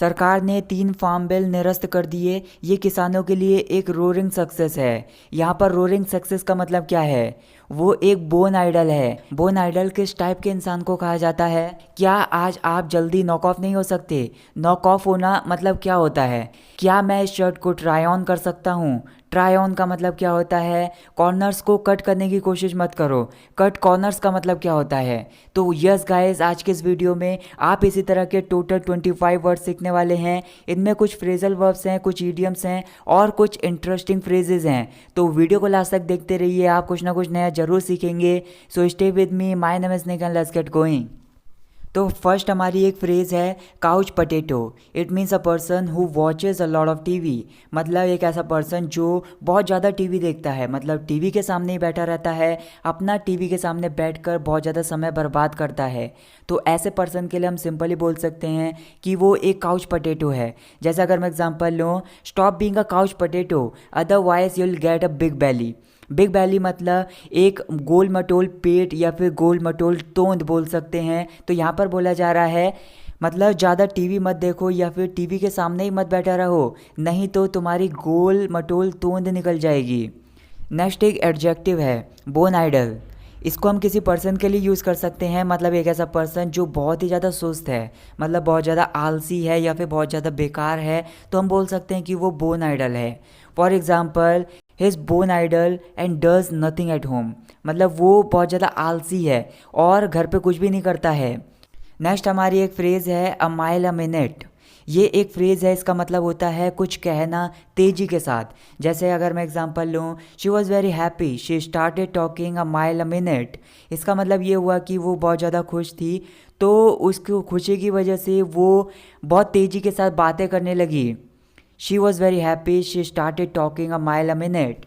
सरकार ने 3 farm bill निरस्त कर दिए। ये किसानों के लिए एक रोरिंग सक्सेस है। यहाँ पर रोरिंग सक्सेस का मतलब क्या है? वो एक बोन आइडल है। बोन आइडल किस टाइप के इंसान को कहा जाता है? क्या आज आप जल्दी नॉक ऑफ नहीं हो सकते? नॉक ऑफ होना मतलब क्या होता है? क्या मैं इस शर्ट को ट्राई ऑन कर सकता हूँ? ट्राई ऑन का मतलब क्या होता है? कॉर्नर्स को कट करने की कोशिश मत करो। कट कॉर्नर्स का मतलब क्या होता है? तो यस गाइस, आज के इस वीडियो में आप इसी तरह के टोटल 25 वर्ड सीखने वाले हैं। इनमें कुछ फ्रेजल वर्ब्स हैं, कुछ इडियम्स हैं और कुछ इंटरेस्टिंग फ्रेजेस हैं। तो वीडियो को लास्ट तक देखते रहिए, आप कुछ ना कुछ नया जरूर सीखेंगे। So stay with me, my name is Nick and let's get going. तो फर्स्ट हमारी एक फ्रेज़ है couch potato. It means a person who watches a lot of TV. मतलब एक ऐसा पर्सन जो बहुत ज़्यादा टीवी देखता है, मतलब टीवी के सामने ही बैठा रहता है, अपना टीवी के सामने बैठकर बहुत ज़्यादा समय बर्बाद करता है। तो ऐसे पर्सन के लिए हम सिंपली बोल सकते हैं कि वो एक काउच पटेटो है। जैसे अगर मैं एग्जांपल लूँ, stop being a couch potato otherwise you will get a big belly. Big belly मतलब एक गोल मटोल पेट या फिर गोल मटोल तोंद बोल सकते हैं। तो यहाँ पर बोला जा रहा है मतलब ज़्यादा टीवी मत देखो या फिर टीवी के सामने ही मत बैठा रहो, नहीं तो तुम्हारी गोल मटोल तोंद निकल जाएगी। नेक्स्ट एक एडजेक्टिव है बोन आइडल। इसको हम किसी पर्सन के लिए यूज़ कर सकते हैं, मतलब एक ऐसा पर्सन जो बहुत ही ज़्यादा सुस्त है, मतलब बहुत ज़्यादा आलसी है या फिर बहुत ज़्यादा बेकार है, तो हम बोल सकते हैं कि वो बोन आइडल है। For example, his bone idle and does nothing at home. मतलब वो बहुत ज़्यादा आलसी है और घर पे कुछ भी नहीं करता है। नेक्स्ट हमारी एक फ्रेज़ है अ माइल अ मिनट। ये एक फ्रेज़ है, इसका मतलब होता है कुछ कहना तेज़ी के साथ। जैसे अगर मैं एग्जांपल लूँ, she was very happy she started talking a mile a minute. इसका मतलब ये हुआ कि वो बहुत ज़्यादा खुश थी, तो उसकी खुशी की वजह से वो बहुत तेज़ी के साथ बातें करने लगी। She was very happy she started talking a mile a minute.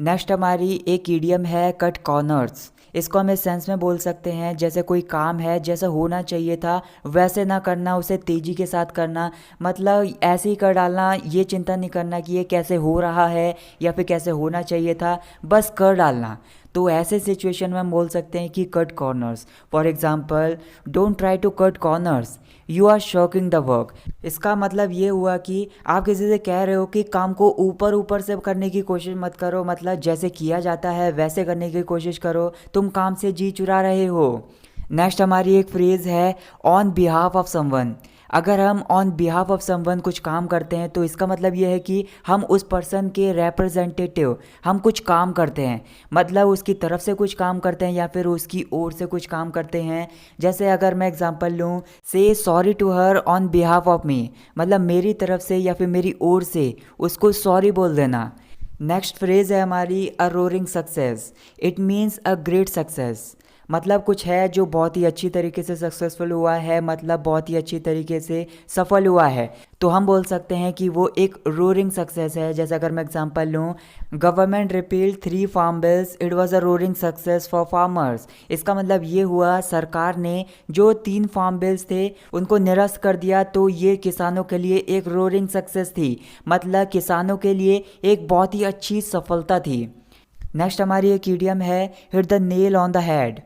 Next हमारी एक ईडियम है कट कॉर्नर्स। इसको हम इस सेंस में बोल सकते हैं जैसे कोई काम है जैसा होना चाहिए था वैसे ना करना, उसे तेज़ी के साथ करना, मतलब ऐसे ही कर डालना, ये चिंता नहीं करना कि ये कैसे हो रहा है या फिर कैसे होना चाहिए था, बस कर डालना। तो ऐसे सिचुएशन में हम बोल सकते हैं कि cut corners. For example, don't try to cut corners you are shocking the work. इसका मतलब ये हुआ कि आप किसी से कह रहे हो कि काम को ऊपर ऊपर से करने की कोशिश मत करो, मतलब जैसे किया जाता है वैसे करने की कोशिश करो, तुम काम से जी चुरा रहे हो। नेक्स्ट हमारी एक फ्रेज़ है ऑन बिहाफ ऑफ समवन। अगर हम ऑन बिहाफ ऑफ समवन कुछ काम करते हैं तो इसका मतलब ये है कि हम उस पर्सन के रिप्रेजेंटेटिव, हम कुछ काम करते हैं, मतलब उसकी तरफ से कुछ काम करते हैं या फिर उसकी ओर से कुछ काम करते हैं। जैसे अगर मैं एग्जांपल लूँ, say sorry to her on behalf of me, मतलब मेरी तरफ से या फिर मेरी ओर से उसको सॉरी बोल देना। नेक्स्ट फ्रेज़ है हमारी अ roaring success. It means a great success. मतलब कुछ है जो बहुत ही अच्छी तरीके से सक्सेसफुल हुआ है, मतलब बहुत ही अच्छी तरीके से सफल हुआ है, तो हम बोल सकते हैं कि वो एक रोरिंग सक्सेस है। जैसे अगर मैं एग्जांपल लूँ, government repealed 3 farm bills it was a roaring success for farmers. इसका मतलब ये हुआ सरकार ने जो 3 फार्म बिल्स थे उनको निरस्त कर दिया, तो ये किसानों के लिए एक रोरिंग सक्सेस थी, मतलब किसानों के लिए एक बहुत ही अच्छी सफलता थी। नेक्स्ट हमारी एक ईडियम है hit the nail on the head.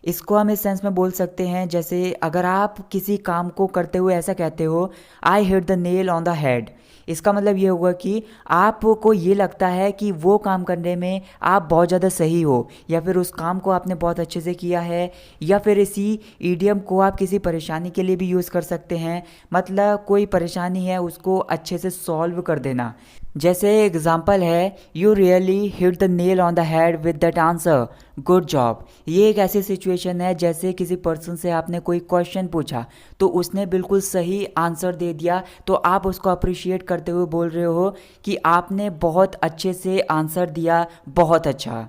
इसको हम इस सेंस में बोल सकते हैं जैसे अगर आप किसी काम को करते हुए ऐसा कहते हो, I hit the nail on the head. इसका मतलब ये होगा कि आपको ये लगता है कि वो काम करने में आप बहुत ज़्यादा सही हो या फिर उस काम को आपने बहुत अच्छे से किया है, या फिर इसी ईडियम को आप किसी परेशानी के लिए भी यूज़ कर सकते हैं, मतलब कोई परेशानी है उसको अच्छे से सॉल्व कर देना। जैसे एग्जाम्पल है, you really hit the nail on the head with that answer, good job. ये एक ऐसी सिचुएशन है जैसे किसी पर्सन से आपने कोई क्वेश्चन पूछा तो उसने बिल्कुल सही आंसर दे दिया, तो आप उसको अप्रिशिएट करते हुए बोल रहे हो कि आपने बहुत अच्छे से आंसर दिया, बहुत अच्छा।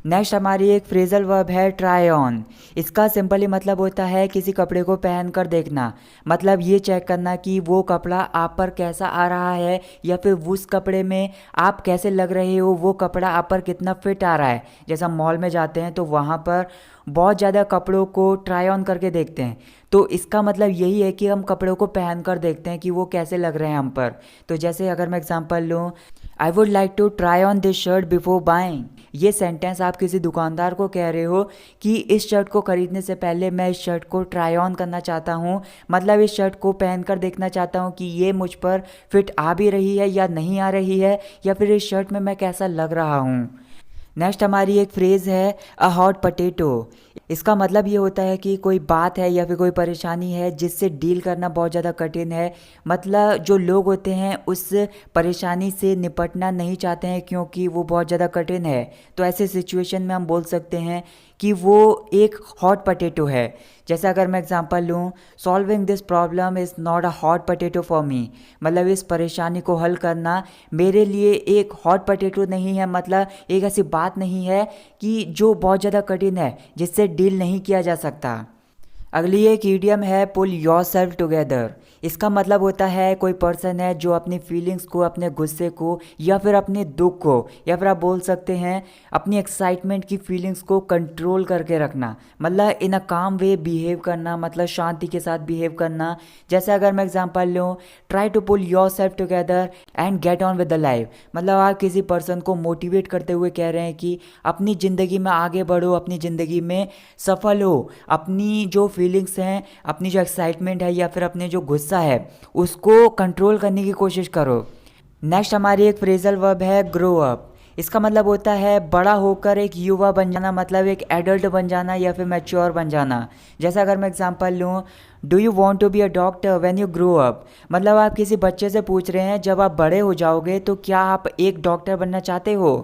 नेक्स्ट हमारी एक फ्रेजल वर्ब है ट्राई ऑन। इसका सिंपली मतलब होता है किसी कपड़े को पहन कर देखना, मतलब ये चेक करना कि वो कपड़ा आप पर कैसा आ रहा है या फिर उस कपड़े में आप कैसे लग रहे हो, वो कपड़ा आप पर कितना फिट आ रहा है। जैसा मॉल में जाते हैं तो वहाँ पर बहुत ज़्यादा कपड़ों को ट्राई ऑन करके देखते हैं, तो इसका मतलब यही है कि हम कपड़ों को पहन कर देखते हैं कि वो कैसे लग रहे हैं हम पर। तो जैसे अगर मैं एग्जांपल लूँ, I would like to try on this shirt before buying. ये सेंटेंस आप किसी दुकानदार को कह रहे हो कि इस शर्ट को खरीदने से पहले मैं इस शर्ट को ट्राई ऑन करना चाहता हूँ, मतलब इस शर्ट को पहन कर देखना चाहता हूँ कि ये मुझ पर फिट आ भी रही है या नहीं आ रही है, या फिर इस शर्ट में मैं कैसा लग रहा हूँ। नेक्स्ट हमारी एक फ्रेज़ है अ हॉट पटेटो। इसका मतलब ये होता है कि कोई बात है या फिर कोई परेशानी है जिससे डील करना बहुत ज़्यादा कठिन है। मतलब जो लोग होते हैं उस परेशानी से निपटना नहीं चाहते हैं क्योंकि वो बहुत ज़्यादा कठिन है। तो ऐसे सिचुएशन में हम बोल सकते हैं कि वो एक हॉट पटेटो है। जैसे अगर मैं एग्जांपल लूँ, solving this problem is not a hot potato for me. मतलब इस परेशानी को हल करना मेरे लिए एक हॉट पटेटो नहीं है, मतलब एक ऐसी बात नहीं है कि जो बहुत ज़्यादा कठिन है जिससे डील नहीं किया जा सकता। अगली एक ईडियम है पुल योर सेल्फ टुगेदर। इसका मतलब होता है कोई पर्सन है जो अपनी फीलिंग्स को, अपने गुस्से को या फिर अपने दुख को, या फिर आप बोल सकते हैं अपनी एक्साइटमेंट की फीलिंग्स को कंट्रोल करके रखना, मतलब इन अ काम वे बिहेव करना, मतलब शांति के साथ बिहेव करना। जैसे अगर मैं एग्जांपल लूँ, try to pull yourself together and get on with the life. मतलब आप किसी पर्सन को मोटिवेट करते हुए कह रहे हैं कि अपनी ज़िंदगी में आगे बढ़ो, अपनी ज़िंदगी में सफल हो, अपनी जो फीलिंग्स हैं, अपनी जो एक्साइटमेंट है या फिर अपने जो गुस्सा है उसको कंट्रोल करने की कोशिश करो। नेक्स्ट हमारी एक फ्रेजल वर्ब है ग्रो अप। इसका मतलब होता है बड़ा होकर एक युवा बन जाना, मतलब एक एडल्ट बन जाना या फिर मैच्योर बन जाना। जैसे अगर मैं एग्जांपल लूँ, do you want to be a doctor when you grow up. मतलब आप किसी बच्चे से पूछ रहे हैं जब आप बड़े हो जाओगे तो क्या आप एक डॉक्टर बनना चाहते हो।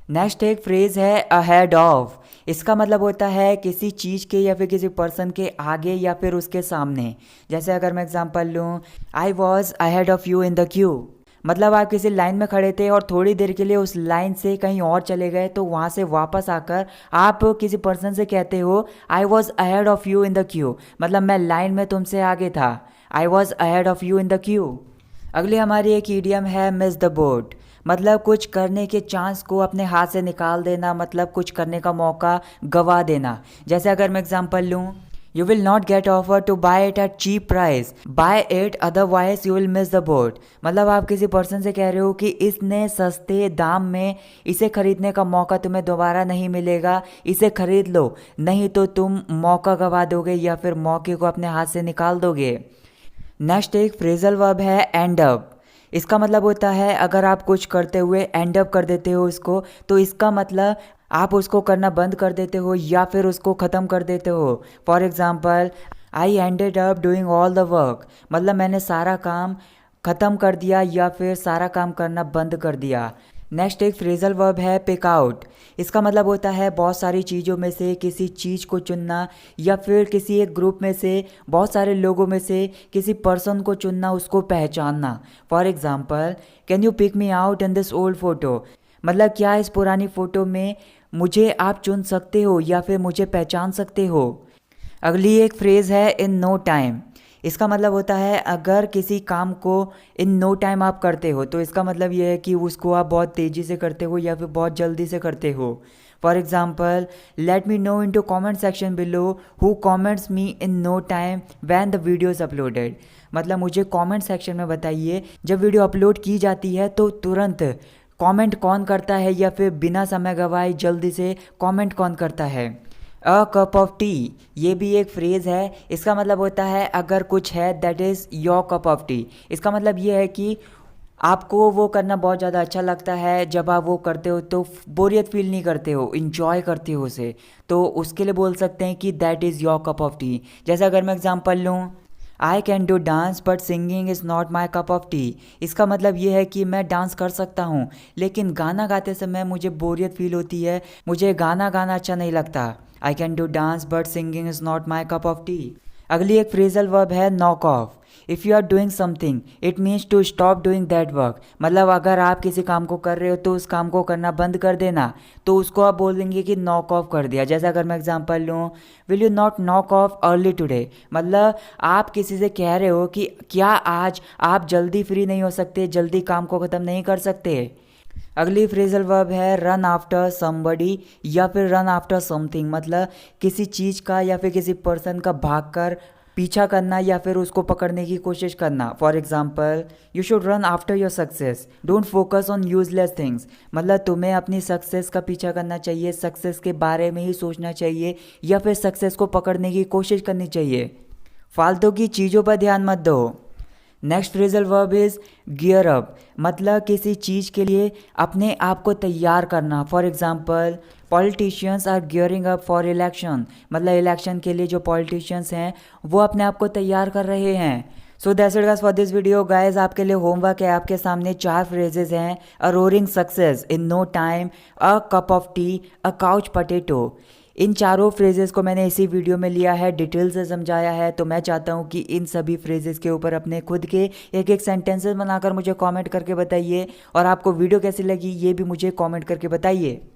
नेक्स्ट एक फ्रेज है अहेड ऑफ। इसका मतलब होता है किसी चीज़ के या फिर किसी पर्सन के आगे या फिर उसके सामने। जैसे अगर मैं एग्जांपल लूँ, I was ahead of you in the Q. मतलब आप किसी लाइन में खड़े थे और थोड़ी देर के लिए उस लाइन से कहीं और चले गए, तो वहाँ से वापस आकर आप किसी पर्सन से कहते हो I was ahead of you in the Q, मतलब मैं लाइन में तुमसे आगे था। I was ahead of you in the Q. अगली हमारी एक ईडियम है मिस द बोट। मतलब कुछ करने के चांस को अपने हाथ से निकाल देना, मतलब कुछ करने का मौका गवा देना। जैसे अगर मैं एग्जांपल लूँ, you will not get offer to buy it at cheap price, buy it otherwise you will miss the boat. मतलब आप किसी पर्सन से कह रहे हो कि इसने सस्ते दाम में इसे खरीदने का मौका तुम्हें दोबारा नहीं मिलेगा, इसे खरीद लो, नहीं तो तुम मौका गवा दोगे या फिर मौके को अपने हाथ से निकाल दोगे। नेक्स्ट एक फ्रेजल वर्ब है एंड अप। इसका मतलब होता है अगर आप कुछ करते हुए एंड अप कर देते हो इसको, तो इसका मतलब आप उसको करना बंद कर देते हो या फिर उसको ख़त्म कर देते हो। For example, I ended up doing all the work. मतलब मैंने सारा काम ख़त्म कर दिया या फिर सारा काम करना बंद कर दिया। नेक्स्ट एक फ्रेजल वर्ब है पिक आउट। इसका मतलब होता है बहुत सारी चीज़ों में से किसी चीज़ को चुनना या फिर किसी एक ग्रुप में से, बहुत सारे लोगों में से किसी पर्सन को चुनना, उसको पहचानना। For example, can you pick me out in this old photo. मतलब क्या इस पुरानी फ़ोटो में मुझे आप चुन सकते हो या फिर मुझे पहचान सकते हो। अगली एक फ्रेज़ है इन नो टाइम। इसका मतलब होता है अगर किसी काम को इन नो टाइम आप करते हो, तो इसका मतलब ये है कि उसको आप बहुत तेज़ी से करते हो या फिर बहुत जल्दी से करते हो। For example, let me know in to comment section below who comments me in no time when the video is uploaded. मतलब मुझे कॉमेंट सेक्शन में बताइए जब वीडियो अपलोड की जाती है तो तुरंत कॉमेंट कौन करता है या फिर बिना समय गवाए जल्दी से कॉमेंट कौन करता है। अ कप ऑफ टी, ये भी एक फ्रेज़ है। इसका मतलब होता है अगर कुछ है that is your cup of T. इसका मतलब ये है कि आपको वो करना बहुत ज़्यादा अच्छा लगता है, जब आप वो करते हो तो बोरियत फील नहीं करते हो, इन्जॉय करते हो उसे, तो उसके लिए बोल सकते हैं कि that is your cup of T. जैसे अगर मैं एग्जांपल लूँ, आई can do dance but singing is not my cup of T. इसका मतलब ये है कि मैं डांस कर सकता हूँ लेकिन गाना गाते समय मुझे बोरियत फील होती है, मुझे गाना गाना अच्छा नहीं लगता। I can do dance but singing is not my cup of tea. अगली एक फ्रेजल वर्ब है knock off. If you are doing something it means to stop doing that work. मतलब अगर आप किसी काम को कर रहे हो तो उस काम को करना बंद कर देना, तो उसको आप बोल देंगे कि नॉक ऑफ कर दिया। जैसे अगर मैं एग्जांपल लूँ, will you not knock off early today. मतलब आप किसी से कह रहे हो कि क्या आज आप जल्दी फ्री नहीं हो सकते, जल्दी काम को ख़त्म नहीं कर सकते। अगली फ्रेजल वर्ब है रन आफ्टर समबडी या फिर रन आफ्टर समथिंग। मतलब किसी चीज़ का या फिर किसी पर्सन का भाग कर पीछा करना या फिर उसको पकड़ने की कोशिश करना। For example, you should run after your success, don't focus on useless things. मतलब तुम्हें अपनी सक्सेस का पीछा करना चाहिए, सक्सेस के बारे में ही सोचना चाहिए या फिर सक्सेस को पकड़ने की कोशिश करनी चाहिए। फालतू की चीज़ों पर ध्यान मत दो। Next phrasal verb is gear up, मतलब किसी चीज़ के लिए अपने आप को तैयार करना। For example, politicians are gearing up for election, मतलब इलेक्शन के लिए जो पॉलिटिशियंस हैं वो अपने आप को तैयार कर रहे हैं। So that's it guys for this video. Guys आपके लिए होमवर्क है, आपके सामने 4 फ्रेजेस हैं। A roaring success, in no time, a cup of tea, a couch potato. इन चारों फ्रेजेस को मैंने इसी वीडियो में लिया है, डिटेल से समझाया है। तो मैं चाहता हूँ कि इन सभी फ्रेजेस के ऊपर अपने खुद के एक एक सेंटेंसेस बनाकर मुझे कमेंट करके बताइए, और आपको वीडियो कैसी लगी ये भी मुझे कमेंट करके बताइए।